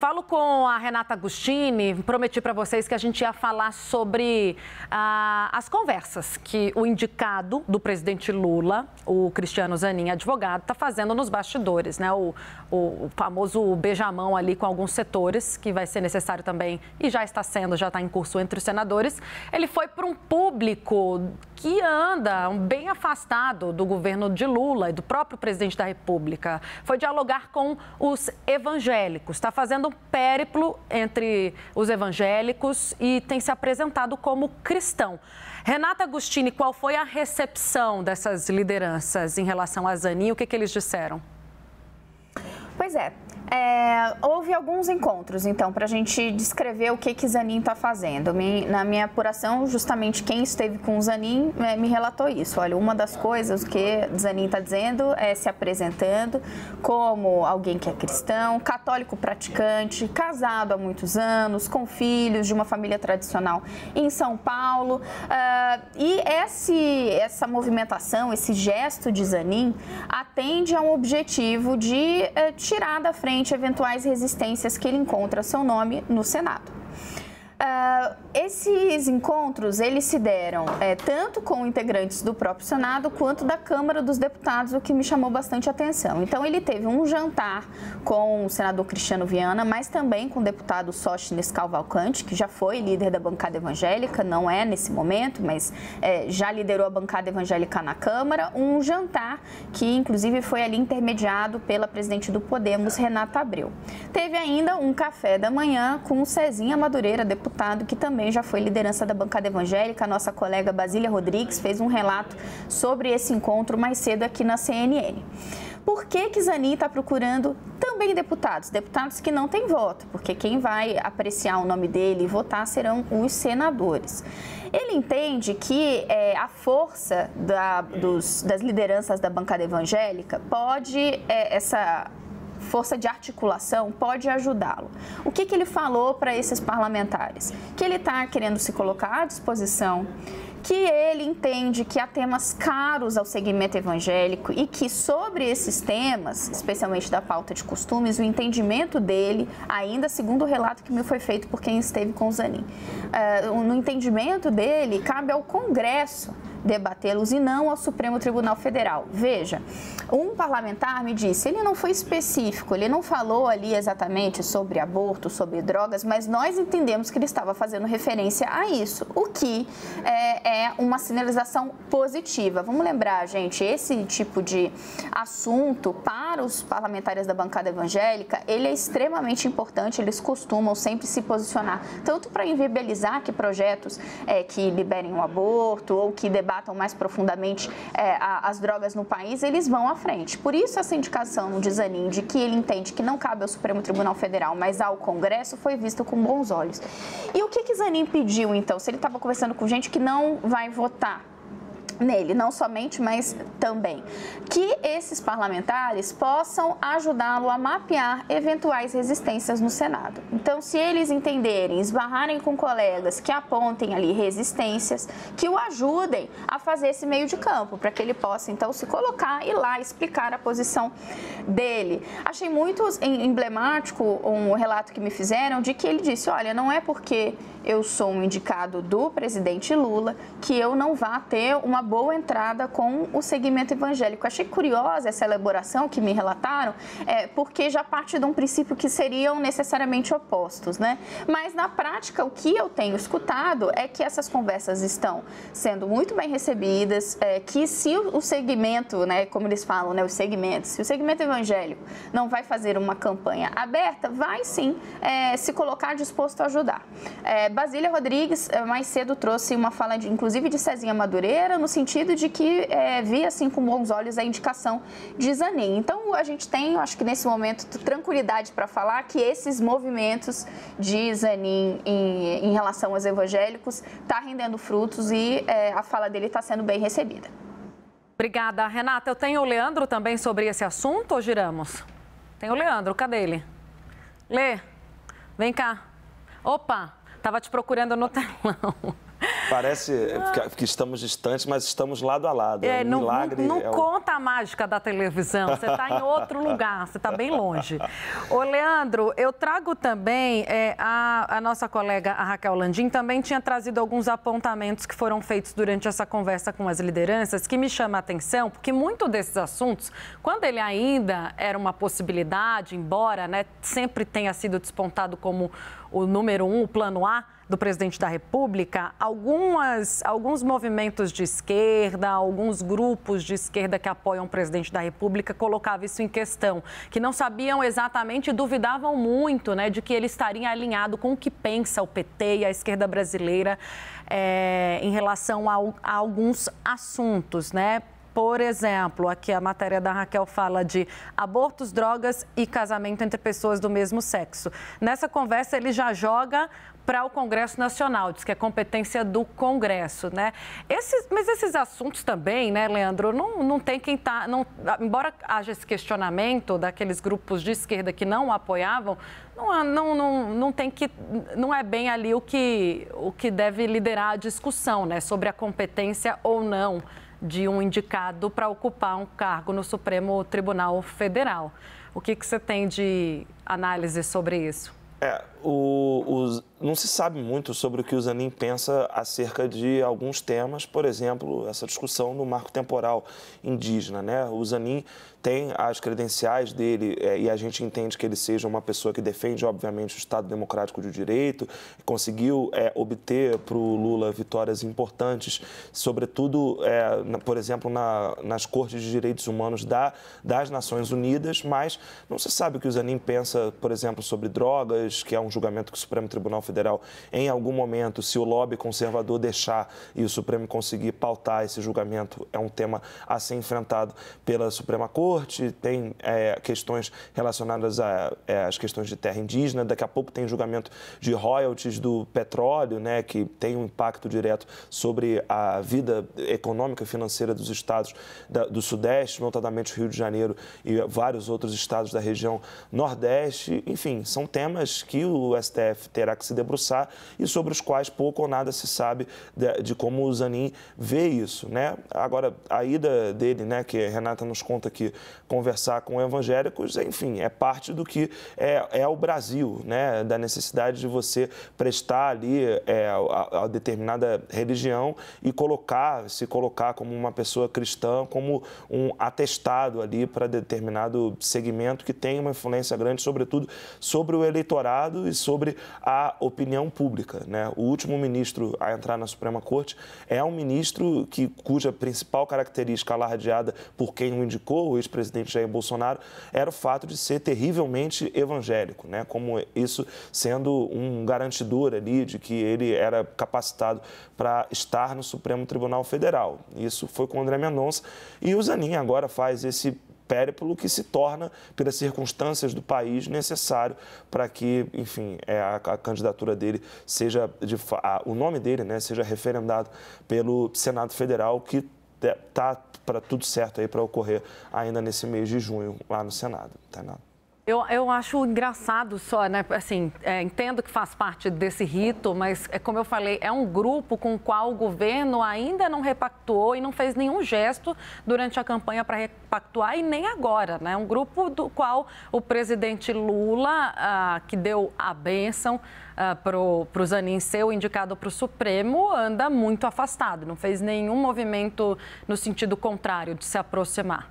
Falo com a Renata Agostini, prometi para vocês que a gente ia falar sobre as conversas que o indicado do presidente Lula, o Cristiano Zanin, advogado, está fazendo nos bastidores, né? O famoso beijamão ali com alguns setores, que vai ser necessário também, e já está sendo, já está em curso entre os senadores. Ele foi para um público que anda bem afastado do governo de Lula e do próprio presidente da República. Foi dialogar com os evangélicos, está fazendo um périplo entre os evangélicos e tem se apresentado como cristão. Renata Agostini, qual foi a recepção dessas lideranças em relação a Zanin? O que eles disseram? Pois é. Houve alguns encontros, então, para a gente descrever o que Zanin está fazendo. Na minha apuração, justamente quem esteve com o Zanin me relatou isso. Olha, uma das coisas que Zanin está dizendo é se apresentando como alguém que é cristão, católico praticante, casado há muitos anos, com filhos, de uma família tradicional em São Paulo. E essa movimentação, esse gesto de Zanin atende a um objetivo de tirar da frente eventuais resistências que ele encontra a seu nome no Senado. Esses encontros, eles se deram tanto com integrantes do próprio Senado quanto da Câmara dos Deputados, o que me chamou bastante atenção. Então, ele teve um jantar com o senador Cristiano Viana, mas também com o deputado Sóstenes Cavalcante, que já foi líder da bancada evangélica, não é nesse momento, mas já liderou a bancada evangélica na Câmara. Um jantar que, inclusive, foi ali intermediado pela presidente do Podemos, Renata Abreu. Teve ainda um café da manhã com o Cezinha Madureira, deputado que também já foi liderança da bancada evangélica. A nossa colega Basília Rodrigues fez um relato sobre esse encontro mais cedo aqui na CNN. Por que Zanin está procurando também deputados que não têm voto? Porque quem vai apreciar o nome dele e votar serão os senadores. Ele entende que a força das lideranças da bancada evangélica pode, essa força de articulação pode ajudá-lo. O que ele falou para esses parlamentares? Que ele está querendo se colocar à disposição, que ele entende que há temas caros ao segmento evangélico e que sobre esses temas, especialmente da pauta de costumes, o entendimento dele, ainda segundo o relato que me foi feito por quem esteve com o Zanin, no entendimento dele, cabe ao Congresso debatê-los e não ao Supremo Tribunal Federal. Veja, um parlamentar me disse, ele não foi específico, ele não falou ali exatamente sobre aborto, sobre drogas, mas nós entendemos que ele estava fazendo referência a isso, o que é uma sinalização positiva. Vamos lembrar, gente, esse tipo de assunto para os parlamentares da bancada evangélica, ele é extremamente importante, eles costumam sempre se posicionar, tanto para inviabilizar que projetos que liberem o aborto ou que debatam mais profundamente as drogas no país, eles vão à frente. Por isso, essa indicação de Zanin de que ele entende que não cabe ao Supremo Tribunal Federal, mas ao Congresso, foi vista com bons olhos. E o que Zanin pediu, então, se ele estava conversando com gente que não vai votar nele, não somente, mas também, que esses parlamentares possam ajudá-lo a mapear eventuais resistências no Senado. Então, se eles entenderem, esbarrarem com colegas que apontem ali resistências, que o ajudem a fazer esse meio de campo, para que ele possa, então, se colocar e lá explicar a posição dele. Achei muito emblemático um relato que me fizeram de que ele disse, olha, não é porque eu sou um indicado do presidente Lula que eu não vá ter uma boa entrada com o segmento evangélico. Achei curiosa essa elaboração que me relataram, porque já parte de um princípio que seriam necessariamente opostos, né? Mas na prática, o que eu tenho escutado é que essas conversas estão sendo muito bem recebidas, que se o segmento, né, como eles falam, né, os segmentos, se o segmento evangélico não vai fazer uma campanha aberta, vai sim se colocar disposto a ajudar. Basília Rodrigues, mais cedo, trouxe uma fala, inclusive, de Cezinha Madureira, no sentido de que via, assim, com bons olhos a indicação de Zanin. Então, a gente tem, eu acho que nesse momento, tranquilidade para falar que esses movimentos de Zanin em relação aos evangélicos está rendendo frutos e a fala dele está sendo bem recebida. Obrigada, Renata. Eu tenho o Leandro também sobre esse assunto, ou giramos? Tem o Leandro, cadê ele? Lê, vem cá. Opa! Estava te procurando no telão. Parece que estamos distantes, mas estamos lado a lado. Não conta a mágica da televisão, você está em outro lugar, você está bem longe. Ô, Leandro, eu trago também, a nossa colega, a Raquel Landim, também tinha trazido alguns apontamentos que foram feitos durante essa conversa com as lideranças, que me chama a atenção, porque muito desses assuntos, quando ele ainda era uma possibilidade, embora, né, sempre tenha sido despontado como o número 1, o plano A do presidente da República, alguns movimentos de esquerda, alguns grupos de esquerda que apoiam o presidente da República colocavam isso em questão, que não sabiam exatamente e duvidavam muito, né, de que ele estaria alinhado com o que pensa o PT e a esquerda brasileira em relação a alguns assuntos, né? Por exemplo, aqui a matéria da Raquel fala de abortos, drogas e casamento entre pessoas do mesmo sexo. Nessa conversa, ele já joga para o Congresso Nacional, diz que é competência do Congresso, né? Mas esses assuntos também, né, Leandro, não tem quem tá... Embora haja esse questionamento daqueles grupos de esquerda que não o apoiavam, não é bem ali o que deve liderar a discussão, né, sobre a competência ou não de um indicado para ocupar um cargo no Supremo Tribunal Federal. O que você tem de análise sobre isso? Não se sabe muito sobre o que o Zanin pensa acerca de alguns temas, por exemplo, essa discussão no marco temporal indígena, né? O Zanin tem as credenciais dele e a gente entende que ele seja uma pessoa que defende, obviamente, o Estado Democrático de Direito, conseguiu obter para o Lula vitórias importantes, sobretudo, por exemplo, nas Cortes de Direitos Humanos das Nações Unidas, mas não se sabe o que o Zanin pensa, por exemplo, sobre drogas, que é um julgamento que o Supremo Tribunal Federal, em algum momento, se o lobby conservador deixar e o Supremo conseguir pautar esse julgamento, é um tema a ser enfrentado pela Suprema Corte. Tem questões relacionadas às questões de terra indígena. Daqui a pouco tem julgamento de royalties do petróleo, né, que tem um impacto direto sobre a vida econômica e financeira dos estados do Sudeste, notadamente Rio de Janeiro e vários outros estados da região Nordeste. Enfim, são temas que o STF terá que se debruçar e sobre os quais pouco ou nada se sabe de como o Zanin vê isso, né? Agora, a ida dele, né, que a Renata nos conta aqui, conversar com evangélicos, enfim, é parte do que é o Brasil, né? Da necessidade de você prestar ali a determinada religião e se colocar como uma pessoa cristã, como um atestado ali para determinado segmento que tem uma influência grande, sobretudo sobre o eleitorado e sobre a opinião pública, né? O último ministro a entrar na Suprema Corte é um ministro cuja principal característica alardeada por quem o indicou, o ex-presidente Jair Bolsonaro, era o fato de ser terrivelmente evangélico, né? Como isso sendo um garantidor ali de que ele era capacitado para estar no Supremo Tribunal Federal. Isso foi com o André Mendonça e o Zanin agora faz esse périplo que se torna, pelas circunstâncias do país, necessário para que, enfim, a candidatura dele seja, o nome dele, né, seja referendado pelo Senado Federal, que está para tudo certo aí para ocorrer ainda nesse mês de junho lá no Senado. Tá, não? Eu acho engraçado só, né? Assim, entendo que faz parte desse rito, mas, como eu falei, é um grupo com o qual o governo ainda não repactuou e não fez nenhum gesto durante a campanha para repactuar e nem agora, né? Um grupo do qual o presidente Lula, que deu a bênção para o Zanin ser o indicado para o Supremo, anda muito afastado, não fez nenhum movimento no sentido contrário de se aproximar.